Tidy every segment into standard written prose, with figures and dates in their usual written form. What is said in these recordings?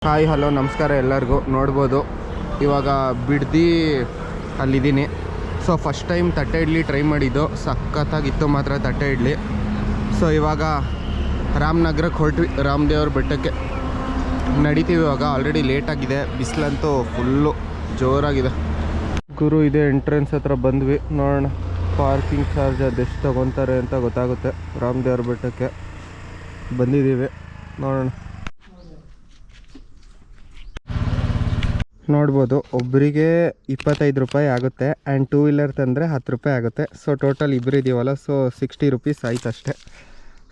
Hi hello ನಮಸ್ಕಾರ ಎಲ್ಲರಿಗೂ. ನೋಡ್ಬೋದು ಇವಾಗ ಬಿಡ್ದಿ ಅಲ್ಲಿದ್ದೀನಿ. ಸೊ ಫಸ್ಟ್ ಟೈಮ್ ತಟ್ಟೆ ಇಡ್ಲಿ ಟ್ರೈ ಮಾಡಿದ್ದು, ಸಖತ್ತಾಗಿತ್ತು ಮಾತ್ರ ತಟ್ಟೆ ಇಡ್ಲಿ. ಸೊ ಇವಾಗ ರಾಮನಗರಕ್ಕೆ ಹೊರಟ್ವಿ, ರಾಮದೇವ್ರ ಬೆಟ್ಟಕ್ಕೆ ನಡಿತೀವಿ. ಇವಾಗ ಆಲ್ರೆಡಿ ಲೇಟಾಗಿದೆ, ಬಿಸಿಲಂತೂ ಫುಲ್ಲು ಜೋರಾಗಿದೆ. ಗುರು ಇದೆ ಎಂಟ್ರೆನ್ಸ್ ಹತ್ರ ಬಂದ್ವಿ. ನೋಡೋಣ ಪಾರ್ಕಿಂಗ್ ಚಾರ್ಜ್ ಅದೆಷ್ಟು ತೊಗೊತಾರೆ ಅಂತ ಗೊತ್ತಾಗುತ್ತೆ. ರಾಮದೇವ್ರ ಬೆಟ್ಟಕ್ಕೆ ಬಂದಿದ್ದೀವಿ, ನೋಡೋಣ. ನೋಡ್ಬೋದು ಒಬ್ಬರಿಗೆ 25 ರೂಪಾಯಿ ಆಗುತ್ತೆ, ಆ್ಯಂಡ್ 2 ವೀಲರ್ ತಂದರೆ 10 ರೂಪಾಯಿ ಆಗುತ್ತೆ. ಸೊ ಟೋಟಲ್ ಇಬ್ಬರು ಇದೀವಲ್ಲ, ಸೊ 60 ರುಪೀಸ್ ಆಯ್ತು ಅಷ್ಟೇ.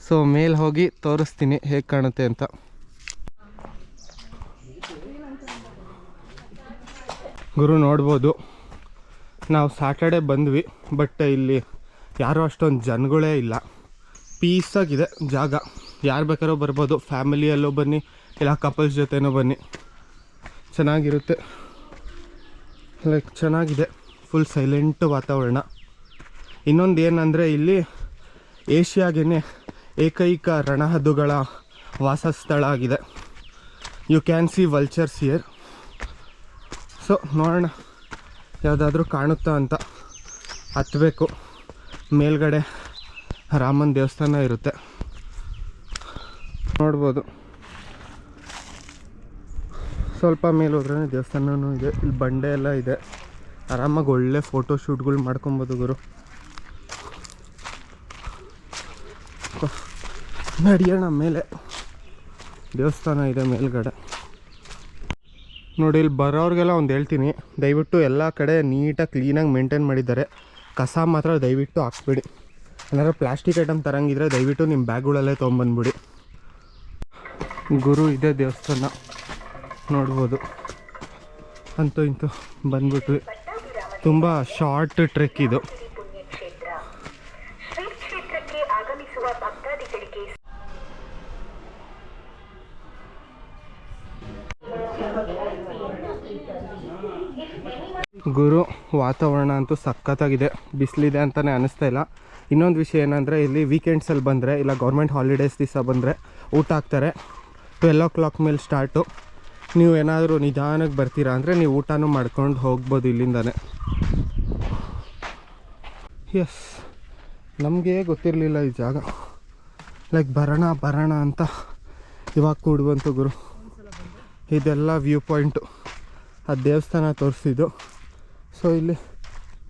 ಸೊ ಮೇಲೆ ಹೋಗಿ ತೋರಿಸ್ತೀನಿ ಹೇಗೆ ಕಾಣುತ್ತೆ ಅಂತ. ಗುರು ನೋಡ್ಬೋದು ನಾವು ಸ್ಯಾಟರ್ಡೆ ಬಂದ್ವಿ, ಬಟ್ ಇಲ್ಲಿ ಯಾರೂ ಅಷ್ಟೊಂದು ಜನಗಳೇ ಇಲ್ಲ. ಪೀಸಾಗಿದೆ ಜಾಗ, ಯಾರು ಬೇಕಾದ್ರೂ ಬರ್ಬೋದು. ಫ್ಯಾಮಿಲಿಯಲ್ಲೂ ಬನ್ನಿ, ಇಲ್ಲ ಕಪಲ್ಸ್ ಜೊತೆನೂ ಬನ್ನಿ, ಚೆನ್ನಾಗಿರುತ್ತೆ. ಲೈಕ್ ಚೆನ್ನಾಗಿದೆ, ಫುಲ್ ಸೈಲೆಂಟ್ ವಾತಾವರಣ. ಇನ್ನೊಂದು ಏನಂದರೆ ಇಲ್ಲಿ ಏಷ್ಯಾಗೇ ಏಕೈಕ ರಣಹದ್ದುಗಳ ವಾಸಸ್ಥಳ ಆಗಿದೆ. You can see vultures here. So ನೋಡೋಣ ಯಾವುದಾದ್ರೂ ಕಾಣುತ್ತಾ ಅಂತ. ಹತ್ತಬೇಕು, ಮೇಲ್ಗಡೆ ರಾಮನ ದೇವಸ್ಥಾನ ಇರುತ್ತೆ, ನೋಡ್ಬೋದು. ಸ್ವಲ್ಪ ಮೇಲೆ ಹೋದ್ರೆ ದೇವಸ್ಥಾನವೂ ಇದೆ. ಇಲ್ಲಿ ಬಂಡೆ ಎಲ್ಲ ಇದೆ, ಆರಾಮಾಗಿ ಒಳ್ಳೆ ಫೋಟೋ ಶೂಟ್ಗಳು ಮಾಡ್ಕೊಬೋದು ಗುರು. ನಡಿಯೋಣ ಮೇಲೆ, ದೇವಸ್ಥಾನ ಇದೆ ಮೇಲ್ಗಡೆ. ನೋಡಿ ಇಲ್ಲಿ ಬರೋರಿಗೆಲ್ಲ ಒಂದು ಹೇಳ್ತೀನಿ, ದಯವಿಟ್ಟು ಎಲ್ಲ ಕಡೆ ನೀಟಾಗಿ ಕ್ಲೀನಾಗಿ ಮೇಂಟೈನ್ ಮಾಡಿದ್ದಾರೆ. ಕಸ ಮಾತ್ರ ದಯವಿಟ್ಟು ಹಾಕ್ಬೇಡಿ. ಏನಾದ್ರು ಪ್ಲಾಸ್ಟಿಕ್ ಐಟಮ್ ತರಂಗಿದ್ರೆ ದಯವಿಟ್ಟು ನಿಮ್ಮ ಬ್ಯಾಗ್ಗಳಲ್ಲೇ ತೊಗೊಂಬಂದ್ಬಿಡಿ. ಗುರು ಇದೆ ದೇವಸ್ಥಾನ, ನೋಡ್ಬೋದು. ಅಂತೂ ಇಂತೂ ಬಂದ್ಬಿಟ್ವಿ. ತುಂಬ ಶಾರ್ಟ್ ಟ್ರೆಕ್ ಇದು. ಗುರು ವಾತಾವರಣ ಅಂತೂ ಸಖತ್ತಾಗಿದೆ, ಬಿಸಿಲಿದೆ ಅಂತಲೇ ಅನ್ನಿಸ್ತಾ ಇಲ್ಲ. ಇನ್ನೊಂದು ವಿಷಯ ಏನಂದರೆ, ಇಲ್ಲಿ ವೀಕೆಂಡ್ಸಲ್ಲಿ ಬಂದರೆ ಇಲ್ಲ ಗೌರ್ಮೆಂಟ್ ಹಾಲಿಡೇಸ್ ದಿವಸ ಬಂದರೆ ಊಟ ಹಾಕ್ತಾರೆ. 12 o'clock ಮೇಲೆ ಸ್ಟಾರ್ಟು. ನೀವು ಏನಾದರೂ ನಿಧಾನಕ್ಕೆ ಬರ್ತೀರಾ ಅಂದರೆ ನೀವು ಊಟನೂ ಮಾಡ್ಕೊಂಡು ಹೋಗ್ಬೋದು ಇಲ್ಲಿಂದನೇ. ಎಸ್, ನಮಗೆ ಗೊತ್ತಿರಲಿಲ್ಲ ಈ ಜಾಗ. ಲೈಕ್ ಬರೋಣ ಅಂತ ಇವಾಗ ಕೂಡುವಂತು ಗುರು. ಇದೆಲ್ಲ ವ್ಯೂ ಪಾಯಿಂಟು, ಆ ದೇವಸ್ಥಾನ ತೋರಿಸಿದ್ದು. ಸೊ ಇಲ್ಲಿ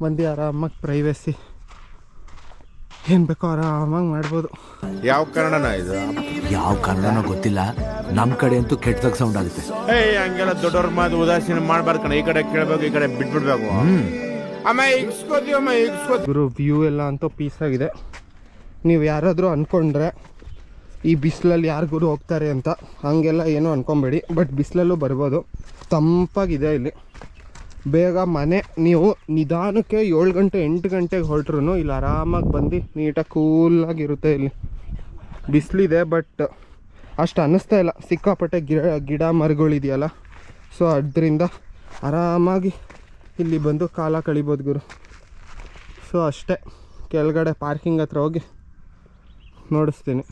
ಮಂದಿ ಆರಾಮಾಗಿ ಪ್ರೈವೇಸಿ ಏನು ಬೇಕೋ ಆರಾಮಾಗಿ ಮಾಡ್ಬೋದು. ಯಾವ ಕನ್ನಡನ ಇದು? ಯಾವ ಕನ್ನಡನೋ ಗೊತ್ತಿಲ್ಲ, ನಮ್ಮ ಕಡೆ ಅಂತೂ ಕೆಟ್ಟದಾಗ ಸೌಂಡ್ ಆಗುತ್ತೆ. ಹಂಗೆಲ್ಲ ದೊಡ್ಡವ್ರ ಮಾತು ಉದಾಸೀನ ಮಾಡ್ಬಾರ್ದು ಕಣ. ಈ ಕಡೆ ಕೇಳಬೇಕು, ಈ ಕಡೆ ಬಿಟ್ಬಿಡ್ಬೇಕು. ಗುರು ವ್ಯೂ ಎಲ್ಲ ಅಂತೂ ಪೀಸ್ ಆಗಿದೆ. ನೀವು ಯಾರಾದರೂ ಅಂದ್ಕೊಂಡ್ರೆ ಈ ಬಿಸಿಲಲ್ಲಿ ಯಾರು ಗುರು ಹೋಗ್ತಾರೆ ಅಂತ, ಹಂಗೆಲ್ಲ ಏನೂ ಅಂದ್ಕೊಬೇಡಿ. ಬಟ್ ಬಿಸಿಲಲ್ಲೂ ಬರ್ಬೋದು, ತಂಪಾಗಿದೆ ಇಲ್ಲಿ. ಬೇಗ ಮನೆ ನೀವು ನಿಧಾನಕ್ಕೆ 7 ಗಂಟೆ 8 ಗಂಟೆಗೆ ಹೊರಟ್ರು ಇಲ್ಲಿ ಆರಾಮಾಗಿ ಬಂದು ನೀಟಾಗಿ ಕೂಲಾಗಿರುತ್ತೆ. ಇಲ್ಲಿ ಬಿಸಿಲಿದೆ, ಬಟ್ ಅಷ್ಟು ಅನ್ನಿಸ್ತಾ ಇಲ್ಲ. ಸಿಕ್ಕಾಪಟ್ಟೆ ಗಿಡ ಮರಗಳಿದೆಯಲ್ಲ, ಸೊ ಅದರಿಂದ ಆರಾಮಾಗಿ ಇಲ್ಲಿ ಬಂದು ಕಾಲ ಕಳಿಬೋದು ಗುರು. ಸೊ ಅಷ್ಟೇ, ಕೆಳಗಡೆ ಪಾರ್ಕಿಂಗ್ ಹತ್ರ ಹೋಗಿ ನೋಡಿಸ್ತೀನಿ.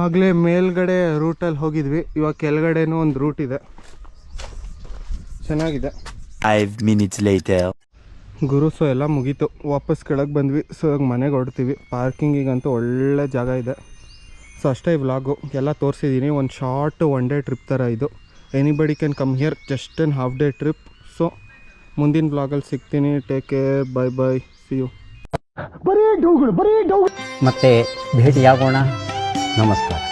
ಆಗಲೇ ಮೇಲ್ಗಡೆ ರೂಟಲ್ಲಿ ಹೋಗಿದ್ವಿ, ಇವಾಗ ಕೆಳಗಡೆನೂ ಒಂದು ರೂಟ್ ಇದೆ, ಚೆನ್ನಾಗಿದೆ. 5 minutes later. ಗುರು ಸೊ ಎಲ್ಲ ಮುಗೀತು, ವಾಪಸ್ ಕೆಳಗೆ ಬಂದ್ವಿ. ಸೊ ಇವಾಗ ಮನೆಗೆ ಹೊರಡ್ತೀವಿ. ಪಾರ್ಕಿಂಗಿಗಂತೂ ಒಳ್ಳೆ ಜಾಗ ಇದೆ. ಸೊ ಅಷ್ಟೇ ವ್ಲಾಗು, ಎಲ್ಲ ತೋರಿಸಿದ್ದೀನಿ. ಒಂದು ಶಾರ್ಟ್ 1 day ಟ್ರಿಪ್ ಥರ ಇದು. Anybody can come here, just an half day trip. So ಮುಂದಿನ ವ್ಲಾಗಲ್ಲಿ ಸಿಗ್ತೀನಿ. Take care, bye bye, see you. ಮತ್ತೆ ಭೇಟಿಯಾಗೋಣ. ನಮಸ್ಕಾರ.